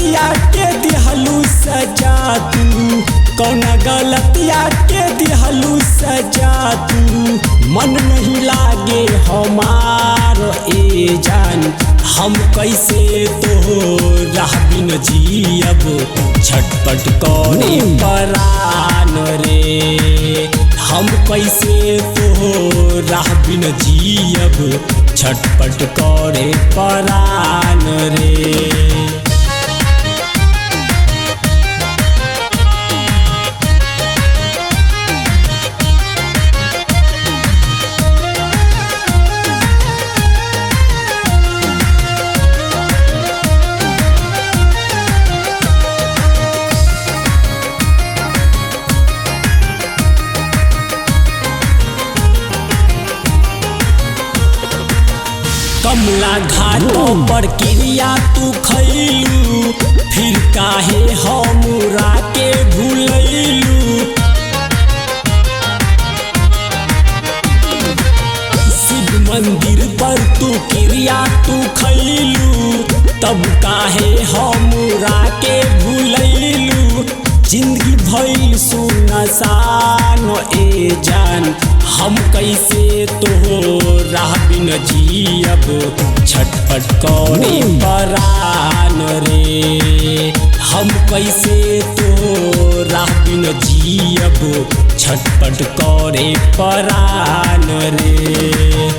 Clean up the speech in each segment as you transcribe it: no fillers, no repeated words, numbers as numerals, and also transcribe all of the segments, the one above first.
गलतिया के दिहलू सजा तू, कौन गलतिया के दिहलू सजा तू। मन नहीं लागे हमार ए जान, हम कैसे तोहरा बिन जियब, छटपट करे परान रे। हम कैसे तोहरा बिन जियब, छटपट करे परान रे। कमला घाटों पर क्रिया तू खैलू, फिर काहे हमरा के भूलैलू। शिव मंदिर पर तू क्रिया तू खैलू, तब काहे हमरा के भूलैलू। जिंदगी भइल सुनसान ए जान, हम कैसे तोहरा बिन जियब, छटपट करे परान रे। हम कैसे तोहरा बिन जियब, छटपट करे परान रे।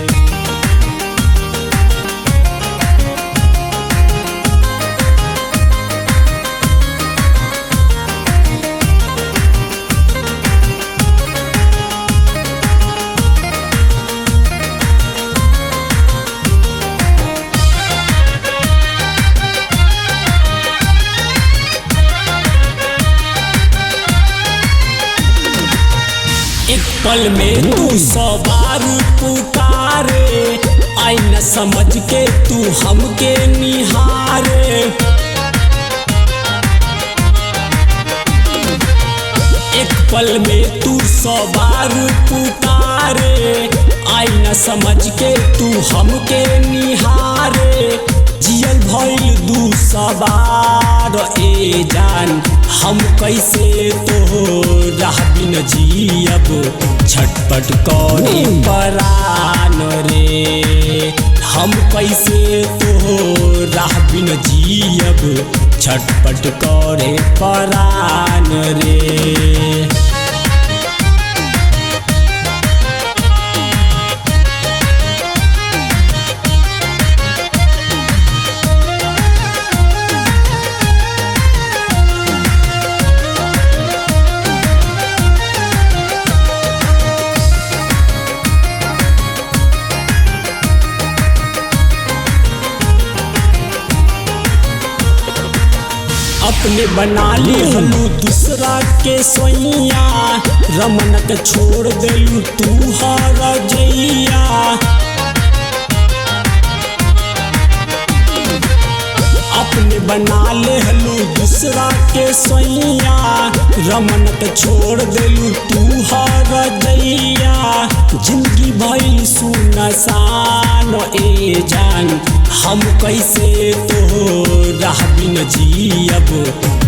एक पल में तू सवार पुकारे, आई न समझ के तू हमके निहारे। एक पल में तू सवार पुकारे, आई न समझ के तू हमके निहारे। जियल भइल दू सवार ए जान, हम कैसे तोहरा बिन जियब, छटपट करे परान रे। हम कैसे तोहरा बिन जियब, छटपट करे परान रे। अपने बना ली हलू दूसरा के सोइया, रमन के छोड़ देलू तू हर जइया। अपने बना ले हलू दूसरा के सोइया, रमन के छोड़ देलू तू हर जइया। जिंदगी भइल सुनसान ए जान, हम कैसे तोहरा बिन जियब,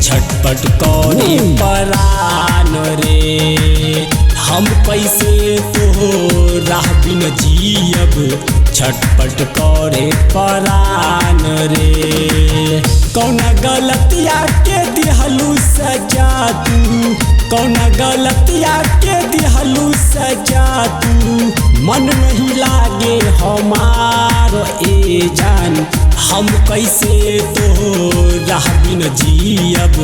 छटपट करे परान रे। हम कैसे तोहरा बिन जियब, छटपट करे परान रे। कौन गलतिया के दिहलू सजा तू, कौन गलतिया के दिहलू सजा तू। मन नहीं लागे हमार ए जान, हम कैसे तोहरा बिन जियब,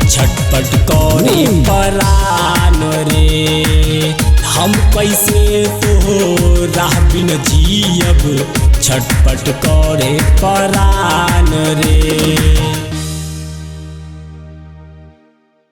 छटपट करे परान रे। हम कैसे तोहरा बिन जियब, छटपट करे परान रे।